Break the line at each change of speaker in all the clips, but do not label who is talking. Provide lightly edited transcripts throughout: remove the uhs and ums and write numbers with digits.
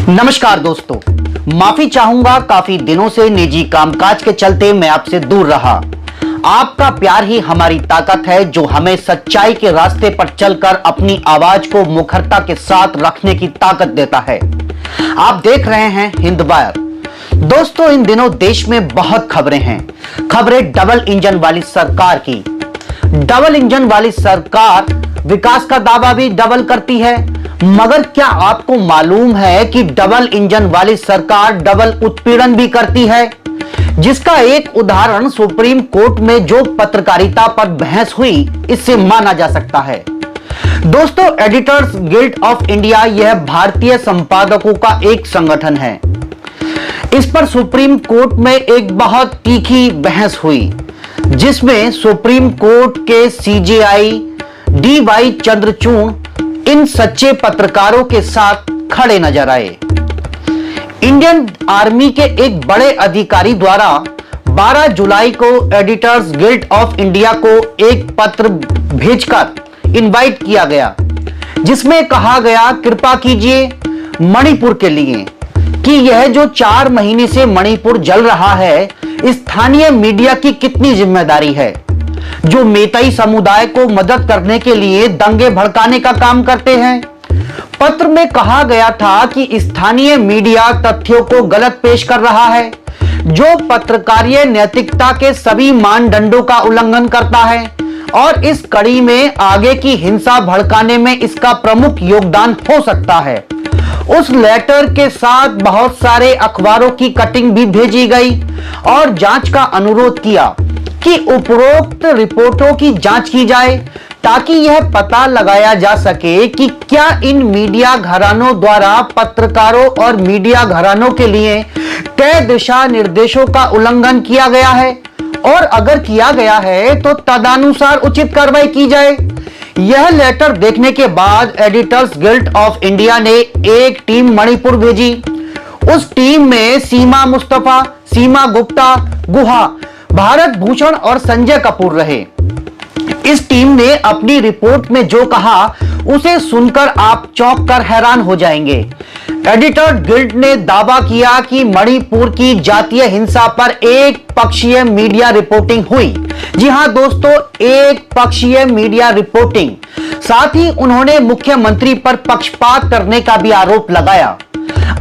नमस्कार दोस्तों, माफी चाहूंगा काफी दिनों से निजी कामकाज के चलते मैं आपसे दूर रहा। आपका प्यार ही हमारी ताकत है जो हमें सच्चाई के रास्ते पर चलकर अपनी आवाज को मुखरता के साथ रखने की ताकत देता है। आप देख रहे हैं हिंद वायर। दोस्तों, इन दिनों देश में बहुत खबरें हैं। खबरें डबल इंजन वाली सरकार की। डबल इंजन वाली सरकार विकास का दावा भी डबल करती है, मगर क्या आपको मालूम है कि डबल इंजन वाली सरकार डबल उत्पीड़न भी करती है, जिसका एक उदाहरण सुप्रीम कोर्ट में जो पत्रकारिता पर बहस हुई, इससे माना जा सकता है। दोस्तों, एडिटर्स गिल्ड ऑफ इंडिया यह भारतीय संपादकों का एक संगठन है। इस पर सुप्रीम कोर्ट में एक बहुत तीखी बहस हुई, जिसमें सुप्रीम कोर्ट के सीजेआई DY चंद्रचूड़ इन सच्चे पत्रकारों के साथ खड़े नजर आए। इंडियन आर्मी के एक बड़े अधिकारी द्वारा 12 जुलाई को एडिटर्स गिल्ड ऑफ इंडिया को एक पत्र भेजकर इनवाइट किया गया, जिसमें कहा गया कृपा कीजिए मणिपुर के लिए कि यह जो 4 महीने से मणिपुर जल रहा है, स्थानीय मीडिया की कितनी जिम्मेदारी है, जो मेतई समुदाय को मदद करने के लिए दंगे भड़काने का काम करते हैं। पत्र में कहा गया था कि स्थानीय मीडिया तथ्यों को गलत पेश कर रहा है, जो पत्रकारीय नैतिकता के सभी मानदंडों का उल्लंघन करता है, और इस कड़ी में आगे की हिंसा भड़काने में इसका प्रमुख योगदान हो सकता है। उस लेटर के साथ बहुत सारे अखबारों की कटिंग भी भेजी गई और जांच का अनुरोध किया कि उपरोक्त रिपोर्टों की जांच की जाए, ताकि यह पता लगाया जा सके कि क्या इन मीडिया घरानों द्वारा पत्रकारों और मीडिया घरानों के लिए तय दिशा निर्देशों का उल्लंघन किया गया है, और अगर किया गया है तो तदनुसार उचित कार्रवाई की जाए। यह लेटर देखने के बाद एडिटर्स गिल्ड ऑफ इंडिया ने एक टीम मणिपुर भेजी। उस टीम में सीमा मुस्तफा, सीमा गुप्ता गुहा, भारत भूषण और संजय कपूर रहे। इस टीम ने अपनी रिपोर्ट में जो कहा, उसे सुनकर आप चौंक कर हैरान हो जाएंगे। एडिटर गिल्ड ने दावा किया कि मणिपुर की जातीय हिंसा पर एक पक्षीय मीडिया रिपोर्टिंग हुई। जी हां दोस्तों, एक पक्षीय मीडिया रिपोर्टिंग। साथ ही उन्होंने मुख्यमंत्री पर पक्षपात करने का भी आरोप लगाया।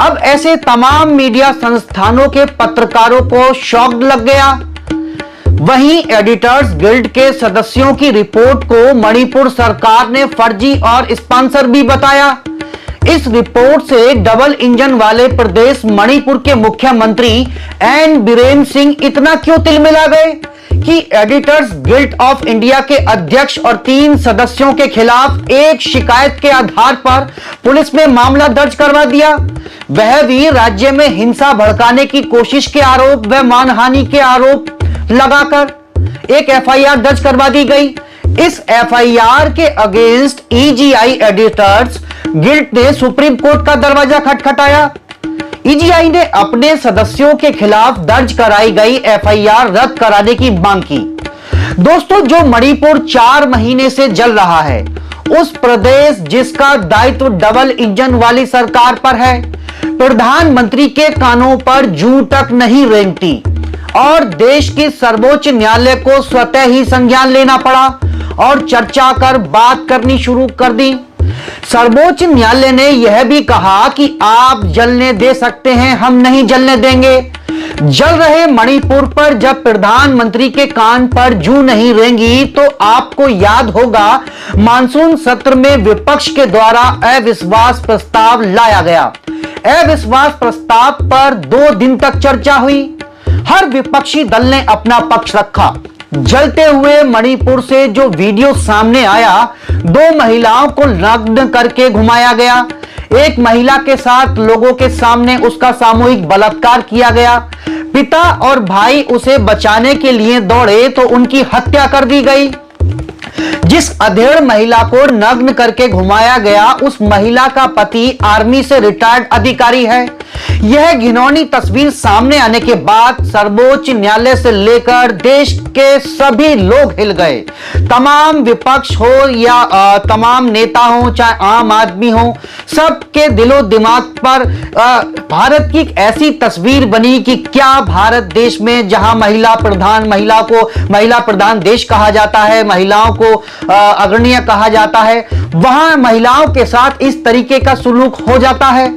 अब ऐसे तमाम मीडिया संस्थानों के पत्रकारों को शॉक लग गया। वहीं एडिटर्स गिल्ड के सदस्यों की रिपोर्ट को मणिपुर सरकार ने फर्जी और स्पॉन्सर भी बताया। इस रिपोर्ट से डबल इंजन वाले प्रदेश मणिपुर के मुख्यमंत्री एन बीरेन सिंह इतना क्यों तिलमिला गए कि एडिटर्स गिल्ड ऑफ इंडिया के अध्यक्ष और 3 सदस्यों के खिलाफ एक शिकायत के आधार पर पुलिस में मामला दर्ज करवा दिया, वह भी राज्य में हिंसा भड़काने की कोशिश के आरोप व मानहानि के आरोप लगाकर एक FIR दर्ज करवा दी गई। इस FIR के अगेंस्ट EGI एडिटर्स गिल्ड ने सुप्रीम कोर्ट का दरवाजा खटखटाया। EGI ने अपने सदस्यों के खिलाफ दर्ज कराई गई FIR रद्द कराने की मांग की। दोस्तों, जो मणिपुर 4 महीने से जल रहा है, उस प्रदेश जिसका दायित्व डबल इंजन वाली सरकार पर है, प्रधानमंत्री के कानों पर जूं तक नहीं रेंगती, और देश की सर्वोच्च न्यायालय को स्वतः ही संज्ञान लेना पड़ा और चर्चा कर बात करनी शुरू कर दी। सर्वोच्च न्यायालय ने यह भी कहा कि आप जलने दे सकते हैं, हम नहीं जलने देंगे। जल रहे मणिपुर पर जब प्रधानमंत्री के कान पर जूं नहीं रेंगी, तो आपको याद होगा मानसून सत्र में विपक्ष के द्वारा अविश्वास प्रस्ताव लाया गया। अविश्वास प्रस्ताव पर 2 दिन तक चर्चा हुई। हर विपक्षी दल ने अपना पक्ष रखा। जलते हुए मणिपुर से जो वीडियो सामने आया, 2 महिलाओं को नग्न करके घुमाया गया। एक महिला के साथ लोगों के सामने उसका सामूहिक बलात्कार किया गया। पिता और भाई उसे बचाने के लिए दौड़े तो उनकी हत्या कर दी गई। जिस अधेड़ महिला को नग्न करके घुमाया गया, उस महिला का पति आर्मी से रिटायर्ड अधिकारी है। यह घिनौनी तस्वीर सामने आने के बाद सर्वोच्च न्यायालय से लेकर देश के सभी लोग हिल गए। तमाम विपक्ष हो या तमाम नेता हो, चाहे आम आदमी हो, सबके दिलो दिमाग पर भारत की एक ऐसी तस्वीर बनी कि क्या भारत देश में जहां महिला प्रधान देश कहा जाता है, महिलाओं को अग्रणीय कहा जाता है, वहां महिलाओं के साथ इस तरीके का सुलूक हो जाता है।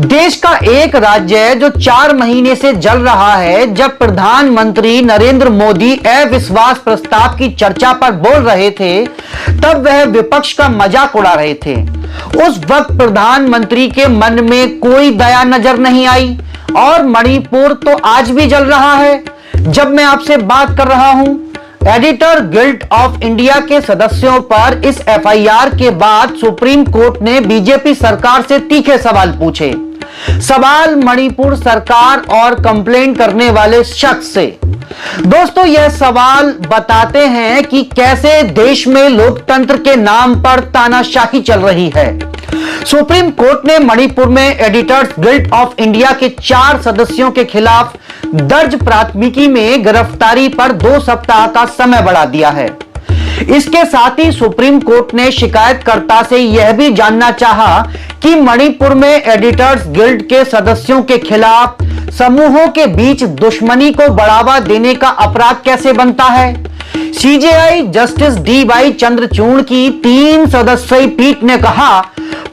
देश का एक राज्य जो 4 महीने से जल रहा है, जब प्रधानमंत्री नरेंद्र मोदी अविश्वास प्रस्ताव की चर्चा पर बोल रहे थे, तब वह विपक्ष का मजाक उड़ा रहे थे। उस वक्त प्रधानमंत्री के मन में कोई दया नजर नहीं आई और मणिपुर तो आज भी जल रहा है। जब मैं आपसे बात कर रहा हूं, एडिटर गिल्ड ऑफ इंडिया के सदस्यों पर इस एफआईआर के बाद सुप्रीम कोर्ट ने बीजेपी सरकार से तीखे सवाल पूछे। सवाल मणिपुर सरकार और कंप्लेंट करने वाले शख्स से। दोस्तों, यह सवाल बताते हैं कि कैसे देश में लोकतंत्र के नाम पर तानाशाही चल रही है। सुप्रीम कोर्ट ने मणिपुर में एडिटर्स गिल्ड ऑफ इंडिया के 4 सदस्यों के खिलाफ दर्ज प्राथमिकी में गिरफ्तारी पर 2 सप्ताह का समय बढ़ा दिया है। इसके साथ ही सुप्रीम कोर्ट ने शिकायतकर्ता से यह भी जानना चाहा कि मणिपुर में एडिटर्स गिल्ड के सदस्यों के खिलाफ समूहों के बीच दुश्मनी को बढ़ावा देने का अपराध कैसे बनता है। CJI justice D.Y.. चंद्रचूड़ की 3 सदस्यीय पीठ ने कहा,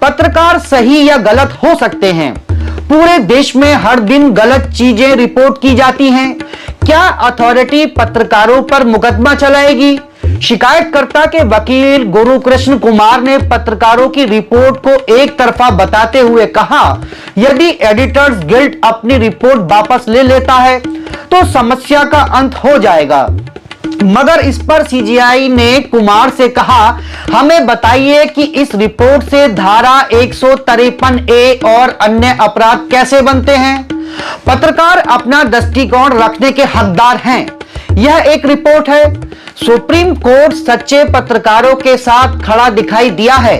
पत्रकार सही या गलत हो सकते हैं। पूरे देश में हर दिन गलत चीजें रिपोर्ट की जाती हैं। क्या अथॉरिटी पत्रकारों पर मुकदमा चलाएगी? शिकायतकर्ता के वकील गुरुकृष्ण कुमार ने पत्रकारों की रिपोर्ट को एक तरफा बताते हुए कहा, यदि एडिटर्स गिल्ड अपनी रिपोर्ट वापस ले लेता है तो समस्या का अंत हो जाएगा। मगर इस पर सीजीआई ने कुमार से कहा, हमें बताइए कि इस रिपोर्ट से धारा 153A और अन्य अपराध कैसे बनते हैं। पत्रकार अपना दृष्टिकोण रखने के हकदार हैं। यह एक रिपोर्ट है। सुप्रीम कोर्ट सच्चे पत्रकारों के साथ खड़ा दिखाई दिया है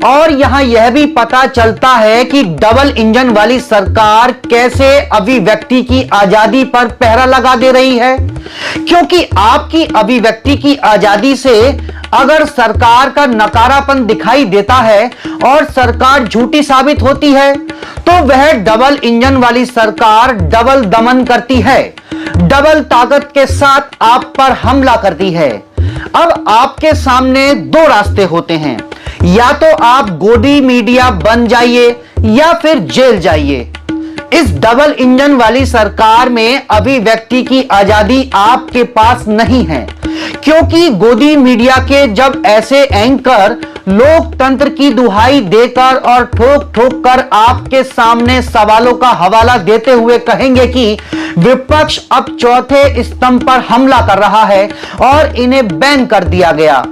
और यहां यह भी पता चलता है कि डबल इंजन वाली सरकार कैसे अभिव्यक्ति की आजादी पर पहरा लगा दे रही है। क्योंकि आपकी अभिव्यक्ति की आजादी से अगर सरकार का नकारापन दिखाई देता है और सरकार झूठी साबित होती है, तो वह डबल इंजन वाली सरकार डबल दमन करती है, डबल ताकत के साथ आप पर हमला करती है। अब आपके सामने 2 रास्ते होते हैं, या तो आप गोदी मीडिया बन जाइए या फिर जेल जाइए। इस डबल इंजन वाली सरकार में अभिव्यक्ति की आजादी आपके पास नहीं है, क्योंकि गोदी मीडिया के जब ऐसे एंकर लोकतंत्र की दुहाई देकर और ठोक ठोक कर आपके सामने सवालों का हवाला देते हुए कहेंगे कि विपक्ष अब चौथे स्तंभ पर हमला कर रहा है और इन्हें बैन कर दिया गया।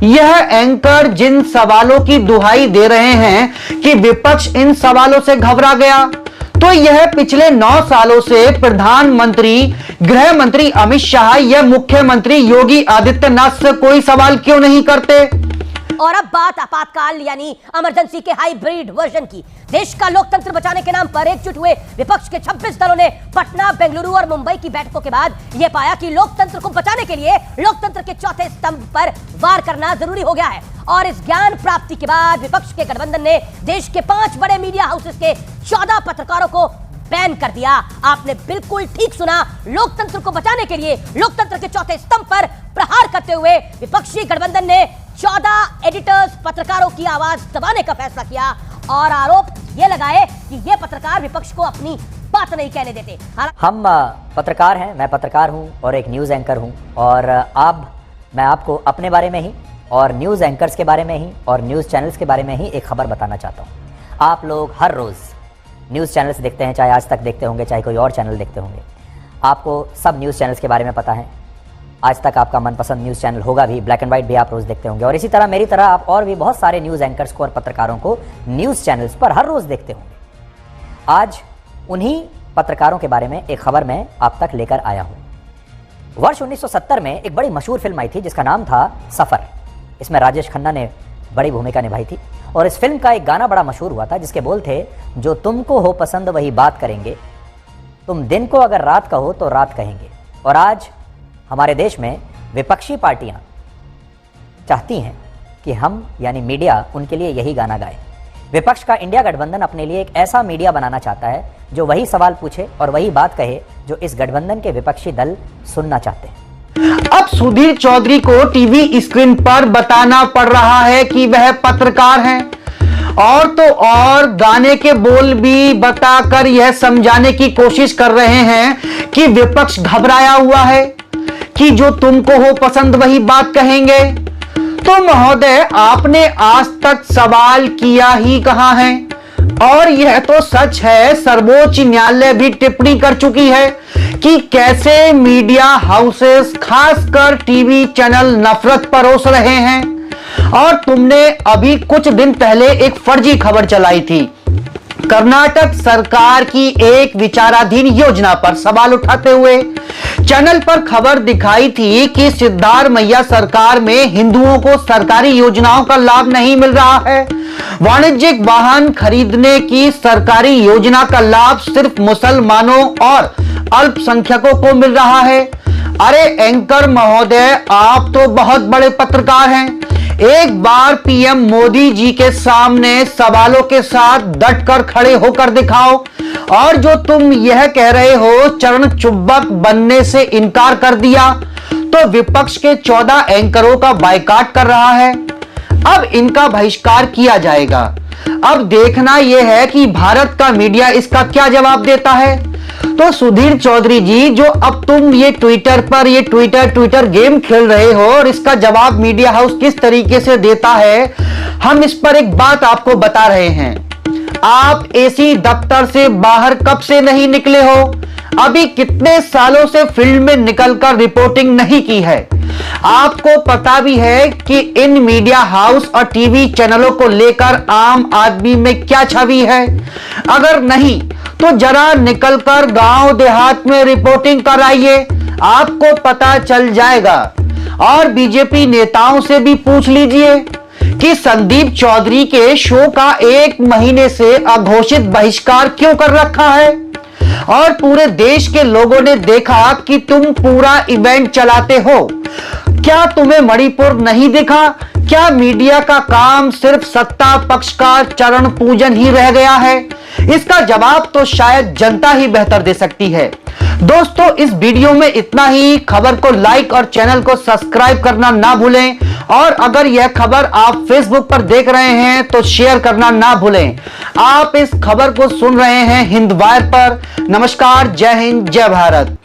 यह एंकर जिन सवालों की दुहाई दे रहे हैं कि विपक्ष इन सवालों से घबरा गया, तो यह पिछले 9 सालों से प्रधानमंत्री, गृह मंत्री अमित शाह या मुख्यमंत्री योगी आदित्यनाथ से कोई सवाल क्यों नहीं करते।
और अब बात आपातकाल यानी इमरजेंसी के हाइब्रिड वर्जन की। देश का लोकतंत्र बचाने के नाम पर एकजुट हुए विपक्ष के 26 दलों ने पटना, बेंगलुरु और मुंबई की बैठकों के बाद यह पाया कि लोकतंत्र को बचाने के लिए लोकतंत्र के चौथे स्तंभ पर वार करना जरूरी हो गया है। और इस ज्ञान प्राप्ति के बाद विपक्ष के गठबंधन ने देश के 5 बड़े मीडिया हाउसेस के 14 पत्रकारों को बैन कर दिया। आपने बिल्कुल ठीक सुना, लोकतंत्र को बचाने के लिए लोकतंत्र के चौथे स्तंभ पर प्रहार करते हुए विपक्षी गठबंधन ने 14 एडिटर्स पत्रकारों की आवाज दबाने का फैसला किया और आरोप ये लगाए कि ये पत्रकार विपक्ष को अपनी बात नहीं कहने देते।
हम पत्रकार हैं, मैं पत्रकार हूं और एक न्यूज़ एंकर हूं और अब मैं आपको अपने बारे में ही और न्यूज़ एंकर्स के बारे में ही और न्यूज़ चैनल्स के बारे में ही एक खबर बताना चाहता हूं। आप लोग हर रोज़ न्यूज़ चैनल्स देखते हैं, चाहे आज तक देखते होंगे, चाहे कोई और चैनल देखते होंगे। आपको सब न्यूज़ चैनल्स के बारे में पता है। आज तक आपका मनपसंद न्यूज़ चैनल होगा भी, ब्लैक एंड व्हाइट भी आप रोज़ देखते होंगे और इसी तरह मेरी तरह आप और भी बहुत सारे न्यूज़ एंकर्स को और पत्रकारों को न्यूज़ चैनल्स पर हर रोज़ देखते होंगे। आज उन्हीं पत्रकारों के बारे में एक खबर मैं आप तक लेकर आया हूँ। वर्ष 1970 में एक बड़ी मशहूर फिल्म आई थी जिसका नाम था सफ़र। इसमें राजेश खन्ना ने बड़ी भूमिका निभाई थी और इस फिल्म का एक गाना बड़ा मशहूर हुआ था जिसके बोल थे, जो तुमको हो पसंद वही बात करेंगे, तुम दिन को अगर रात कहो तो रात कहेंगे। और आज हमारे देश में विपक्षी पार्टियां चाहती हैं कि हम यानी मीडिया उनके लिए यही गाना गाए। विपक्ष का इंडिया गठबंधन अपने लिए एक ऐसा मीडिया बनाना चाहता है जो वही सवाल पूछे और वही बात कहे जो इस गठबंधन के विपक्षी दल सुनना चाहते हैं।
अब सुधीर चौधरी को टीवी स्क्रीन पर बताना पड़ रहा है कि वह पत्रकार हैं, और तो और गाने के बोल भी बताकर यह समझाने की कोशिश कर रहे हैं कि विपक्ष घबराया हुआ है कि जो तुमको हो पसंद वही बात कहेंगे। तो महोदय, आपने आज तक सवाल किया ही कहां है? और यह तो सच है, सर्वोच्च न्यायालय भी टिप्पणी कर चुकी है कि कैसे मीडिया हाउसेस खासकर टीवी चैनल नफरत परोस रहे हैं। और तुमने अभी कुछ दिन पहले एक फर्जी खबर चलाई थी कर्नाटक सरकार की एक विचाराधीन योजना पर सवाल उठाते हुए। चैनल पर खबर दिखाई थी कि सिद्धारमैया सरकार में हिंदुओं को सरकारी योजनाओं का लाभ नहीं मिल रहा है। वाणिज्यिक वाहन खरीदने की सरकारी योजना का लाभ सिर्फ मुसलमानों और अल्पसंख्यकों को मिल रहा है। अरे एंकर महोदय, आप तो बहुत बड़े पत्रकार हैं, एक बार पीएम मोदी जी के सामने सवालों के साथ डटकर खड़े होकर दिखाओ। और जो तुम यह कह रहे हो चरण चुंबक बनने से इनकार कर दिया, तो विपक्ष के 14 एंकरों का बायकॉट कर रहा है। अब इनका बहिष्कार किया जाएगा। अब देखना यह है कि भारत का मीडिया इसका क्या जवाब देता है। तो सुधीर चौधरी जी, जो अब तुम ये ट्विटर पर ये ट्विटर गेम खेल रहे हो और इसका जवाब मीडिया हाउस किस तरीके से देता है, हम इस पर एक बात आपको बता रहे हैं। आप एसी दफ्तर से बाहर कब से नहीं निकले हो? अभी कितने सालों से फील्ड में निकलकर रिपोर्टिंग नहीं की है? आपको पता भी है कि इन मीडिया हाउस और टीवी चैनलों को लेकर आम आदमी में क्या छवि है? अगर नहीं तो जरा निकलकर गांव देहात में रिपोर्टिंग कराइए, आपको पता चल जाएगा। और बीजेपी नेताओं से भी पूछ लीजिए कि संदीप चौधरी के शो का 1 महीने से अघोषित बहिष्कार क्यों कर रखा है। और पूरे देश के लोगों ने देखा कि तुम पूरा इवेंट चलाते हो। क्या तुम्हें मणिपुर नहीं दिखा? क्या मीडिया का काम सिर्फ सत्ता पक्ष का चरण पूजन ही रह गया है? इसका जवाब तो शायद जनता ही बेहतर दे सकती है। दोस्तों, इस वीडियो में इतना ही। खबर को लाइक और चैनल को सब्सक्राइब करना ना भूलें। और अगर यह खबर आप फेसबुक पर देख रहे हैं तो शेयर करना ना भूलें। आप इस खबर को सुन रहे हैं हिंद वायर पर। नमस्कार, जय हिंद, जय भारत।